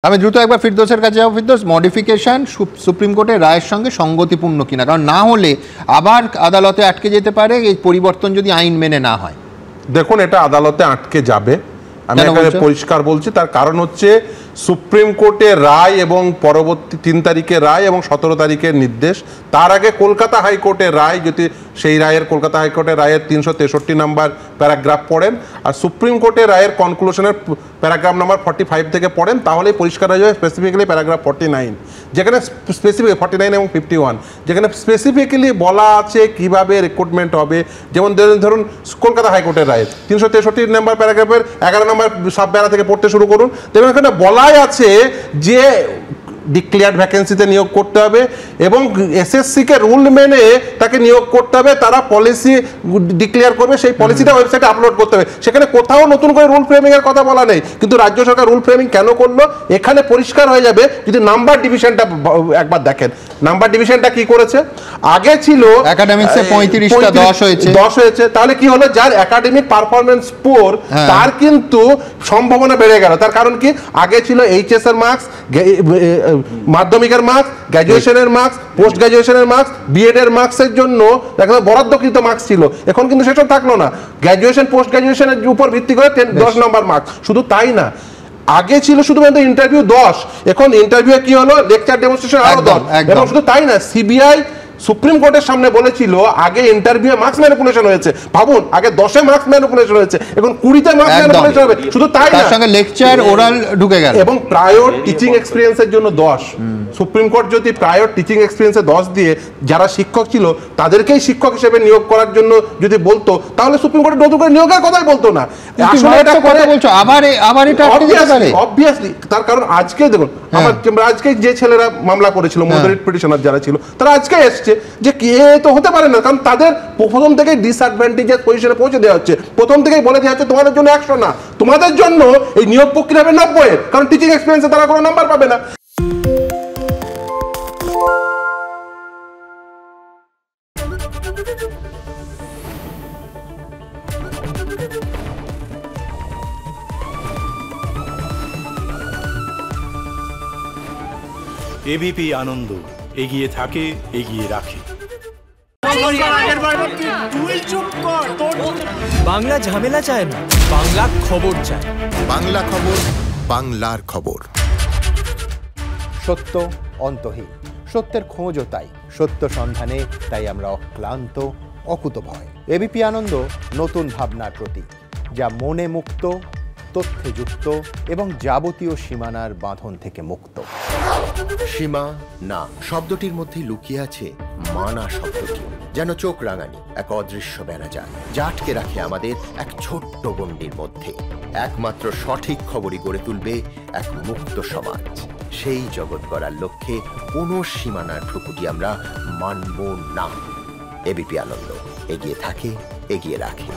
আমি দ্রুত একবার ফিরদৌসের কাছে যাবো। ফিরদৌস, মডিফিকেশন সুপ্রিম কোর্টের রায়ের সঙ্গে সঙ্গতিপূর্ণ কিনা, কারণ না হলে আবার আদালতে আটকে যেতে পারে এই পরিবর্তন যদি আইন মেনে না হয়। দেখুন, এটা আদালতে আটকে যাবে, আমি এখানে পরিষ্কার বলছি। তার কারণ হচ্ছে সুপ্রিম কোর্টের রায় এবং পরবর্তী 3 তারিখের রায় এবং 17 তারিখের নির্দেশ, তার আগে কলকাতা হাইকোর্টের রায়, যদি সেই রায়ের কলকাতা হাইকোর্টের রায়ের 363 নম্বর প্যারাগ্রাফ পড়েন আর সুপ্রিম কোর্টের রায়ের কনক্লুশনের প্যারাগ্রাফ নাম্বার 45 থেকে পড়েন, তাহলেই পরিষ্কার হয়ে যাবে স্পেসিফিক্যালি প্যারাগ্রাফ 49, যেখানে স্পেসিফিক 49 এবং 51, যেখানে স্পেসিফিক্যালি বলা আছে কিভাবে রিক্রুটমেন্ট হবে। যেমন ধরুন কলকাতা হাইকোর্টের রায় 363 নম্বর প্যারাগ্রাফের 11 নম্বর সাব প্যারা থেকে পড়তে শুরু করুন। দেখুন এখানে বলাই আছে যে ডিক্লেয়ার্ড ভ্যাকেন্সিতে নিয়োগ করতে হবে এবং এসএসসিকে রুল মেনে তাকে নিয়োগ করতে হবে। তারা পলিসি ডিক্লেয়ার করবে, সেই পলিসিটা ওয়েবসাইটে আপলোড করতে হবে। সেখানে কোথাও নতুন করে রুল ফ্রেমিং এর কথা বলা নেই, কিন্তু রাজ্য সরকার রুল ফ্রেমিং কেন করলো এখানে পরিষ্কার হয়ে যাবে যদি নাম্বার ডিভিশনটা একবার দেখেন। নাম্বার ডিভিশনটা কি করেছে, আগে ছিল একাডেমিক্সে 35টা 10 হয়েছে, তাহলে কি হলো, যার একাডেমিক পারফরম্যান্স পুয়ার তার কিন্তু সম্ভাবনা বেড়ে গেল। তার কারণ কি, আগে ছিল এইচএস এর মার্কস, মাধ্যমিকের মার্কস, গ্র্যাজুয়েশনের মার্কস, পোস্ট গ্র্যাজুয়েশনের মার্কস, বিএড এর মার্কসের জন্য দেখা যায় বরাদ্দকৃত মার্কস ছিল। এখন কিন্তু সেসব থাকলো না, গ্র্যাজুয়েশন পোস্ট গ্র্যাজুয়েশনের উপর ভিত্তি করে 10 নম্বর মার্কস। শুধু তাই না, আগে ছিল শুধুমাত্র ইন্টারভিউ 10, এখন ইন্টারভিউ কি হলো, লেকচার ডেমনস্ট্রেশন আরো 10। এবং শুধু তাই না, সিবিআই সুপ্রিম কোর্টের সামনে বলেছিল আগে ইন্টারভিউ মার্কস ম্যানিপুলেশন হয়েছে। ভাবুন, আগে 10-এ মার্কস ম্যানিপুলেশন হয়েছে, এখন 20-তে মার্কস ম্যানিপুলেশন হবে। শুধু তাই না, তার সঙ্গে লেকচার ওরাল ঢুকে গেল এবং প্রায়র টিচিং এক্সপেরিয়েন্সের জন্য 10। সুপ্রিম কোর্ট যদি প্রায়র টিচিং এক্সপেরিয়েন্সে 10 দিয়ে যারা শিক্ষক ছিল তাদেরকেই শিক্ষক হিসেবে নিয়োগ করার জন্য যদি বলতো, তাহলে সুপ্রিম কোর্ট নতুন করে নিয়োগের কথাই বলতো না। আসলে এটা কথা বলছো, আবার এটা অবভিয়াসলি। তার কারণ আজকে দেখুন, আজকে যে ছেলেরা মামলা করেছিল, মডারেট পিটিশনার যারা ছিল, তারা আজকে এসছে যে কে তো হতে পারে না, কারণ তাদের প্রথম থেকেই ডিসঅ্যাডভান্টেজেস পজিশনে পৌঁছে দেওয়া হচ্ছে। প্রথম থেকেই বলে দেওয়া হচ্ছে তোমাদের জন্য 100 না, তোমাদের জন্য এই নিয়োগ প্রক্রিয়া হবে 90, কারণ টিচিং এক্সপেরিয়েন্সে তারা কোনো নাম্বার পাবে না। এবিপি আনন্দ, এগিয়ে থাকে, এগিয়ে রাখে। বাংলা ঝামেলা চায় না, বাংলা খবর চায়। বাংলা খবর, বাংলার খবর। সত্য অন্তহীন, সত্যের খোঁজও তাই, সত্য সন্ধানে তাই আমরা অক্লান্ত, অকুতভয়। এবিপি আনন্দ নতুন ভাবনার প্রতীক, যা মনে মুক্ত, তথ্যে যুক্ত এবং যাবতীয় সীমানার বাঁধন থেকে মুক্ত। সীমা না শব্দটির মধ্যে লুকিয়ে আছে মানা শব্দটি, যেন চোখ রাঙানি এক অদৃশ্য বেড়াজাল, যা আটকে রাখে আমাদের এক ছোট্ট গণ্ডির মধ্যে। একমাত্র সঠিক খবরই গড়ে তুলবে এক মুক্ত সমাজ। সেই জগৎ গড়ার লক্ষ্যে কোনো সীমানার ঠুকুটি আমরা মানব না। এবিপি আনন্দ, এগিয়ে থাকে, এগিয়ে রাখে।